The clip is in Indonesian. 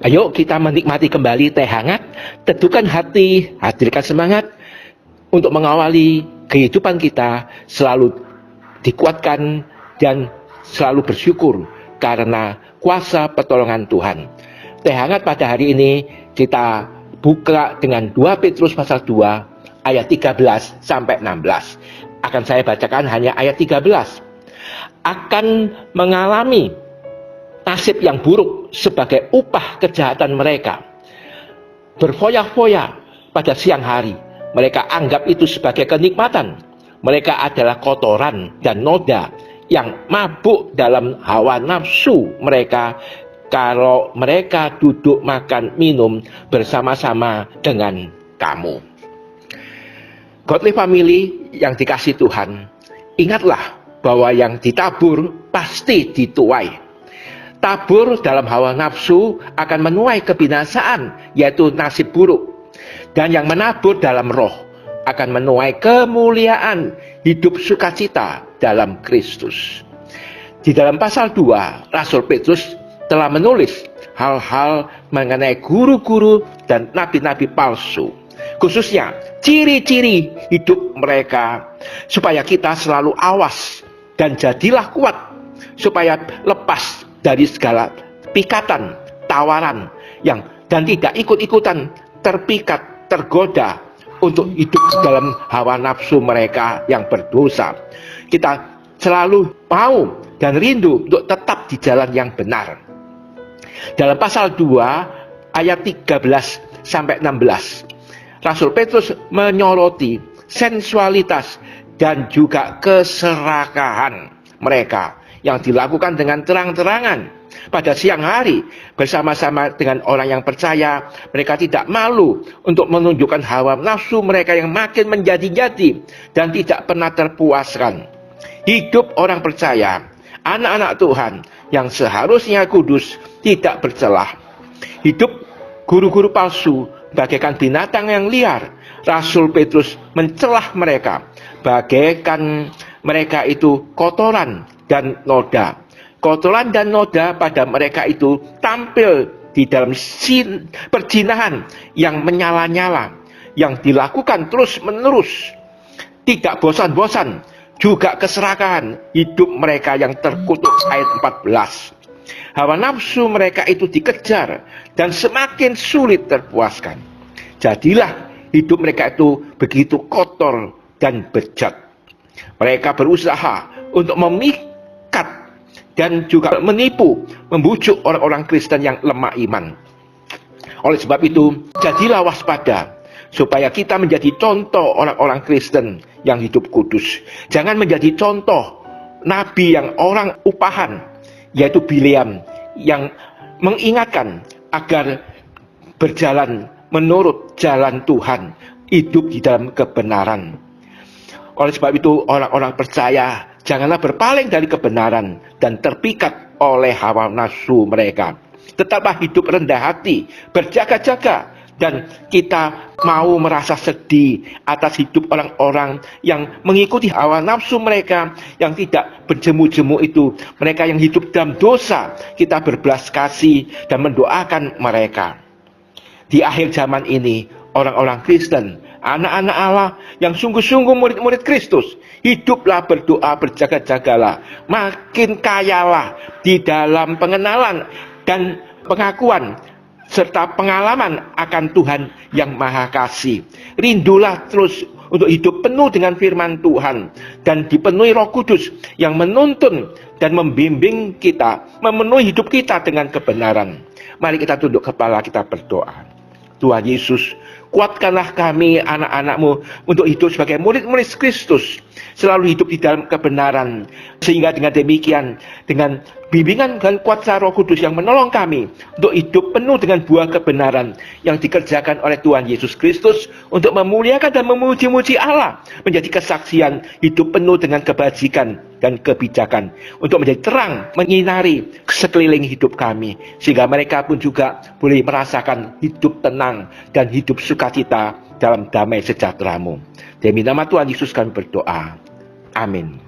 Ayo kita menikmati kembali teh hangat, teduhkan hati, hadirkan semangat untuk mengawali kehidupan kita selalu dikuatkan dan selalu bersyukur karena kuasa pertolongan Tuhan. Teh hangat pada hari ini kita buka dengan 2 Petrus pasal 2 ayat 13 sampai 16. Akan saya bacakan hanya ayat 13. Akan mengalami nasib yang buruk sebagai upah kejahatan mereka. Berfoya-foya pada siang hari, mereka anggap itu sebagai kenikmatan. Mereka adalah kotoran dan noda yang mabuk dalam hawa nafsu mereka kalau mereka duduk makan minum bersama-sama dengan kamu. Godly family yang dikasih Tuhan, ingatlah bahwa yang ditabur pasti dituai. Tabur dalam hawa nafsu akan menuai kebinasaan, yaitu nasib buruk. Dan yang menabur dalam roh akan menuai kemuliaan, hidup sukacita dalam Kristus. Di dalam pasal 2, Rasul Petrus telah menulis hal-hal mengenai guru-guru dan nabi-nabi palsu, khususnya ciri-ciri hidup mereka, supaya kita selalu awas dan jadilah kuat, supaya lepas dari segala pikatan, tawaran dan tidak ikut-ikutan terpikat, tergoda untuk hidup dalam hawa nafsu mereka yang berdosa. Kita selalu mau dan rindu untuk tetap di jalan yang benar. Dalam pasal 2 ayat 13 sampai 16, Rasul Petrus menyoroti sensualitas dan juga keserakahan mereka yang dilakukan dengan terang-terangan pada siang hari bersama-sama dengan orang yang percaya. Mereka tidak malu untuk menunjukkan hawa nafsu mereka yang makin menjadi-jadi dan tidak pernah terpuaskan. Hidup orang percaya, anak-anak Tuhan yang seharusnya kudus, tidak bercelah. Hidup guru-guru palsu bagaikan binatang yang liar. Rasul Petrus mencelah mereka bagaikan mereka itu kotoran dan noda. Kotoran dan noda pada mereka itu tampil di dalam perjinahan yang menyala-nyala, yang dilakukan terus-menerus, tidak bosan-bosan, juga keserakahan hidup mereka yang terkutuk. Ayat 14. Hawa nafsu mereka itu dikejar dan semakin sulit terpuaskan. Jadilah hidup mereka itu begitu kotor dan bejat. Mereka berusaha untuk memikat dan juga menipu, membujuk orang-orang Kristen yang lemah iman. Oleh sebab itu, jadilah waspada supaya kita menjadi contoh orang-orang Kristen yang hidup kudus. Jangan menjadi contoh nabi yang orang upahan, yaitu Bileam, yang mengingatkan agar berjalan menurut jalan Tuhan, hidup di dalam kebenaran. Oleh sebab itu, orang-orang percaya janganlah berpaling dari kebenaran dan terpikat oleh hawa nafsu mereka. Tetaplah hidup rendah hati, berjaga-jaga, dan kita mau merasa sedih atas hidup orang-orang yang mengikuti hawa nafsu mereka, yang tidak berjemu-jemu itu, mereka yang hidup dalam dosa. Kita berbelas kasih dan mendoakan mereka. Di akhir zaman ini, orang-orang Kristen, anak-anak Allah yang sungguh-sungguh murid-murid Kristus, hiduplah berdoa, berjaga-jagalah, makin kayalah di dalam pengenalan dan pengakuan serta pengalaman akan Tuhan yang Maha Kasih. Rindulah terus untuk hidup penuh dengan firman Tuhan dan dipenuhi Roh Kudus yang menuntun dan membimbing kita, memenuhi hidup kita dengan kebenaran. Mari kita tunduk kepala, kita berdoa. Tuhan Yesus, kuatkanlah kami anak-anak-Mu untuk hidup sebagai murid-murid Kristus, selalu hidup di dalam kebenaran, sehingga dengan demikian, dengan bimbingan dan kuasa Roh Kudus yang menolong kami untuk hidup penuh dengan buah kebenaran yang dikerjakan oleh Tuhan Yesus Kristus untuk memuliakan dan memuji-muji Allah, menjadi kesaksian hidup penuh dengan kebajikan dan kebijakan, untuk menjadi terang menyinari sekeliling hidup kami, sehingga mereka pun juga boleh merasakan hidup tenang dan hidup sukacita dalam damai sejahtera-Mu. Demi nama Tuhan Yesus kami berdoa. Amin.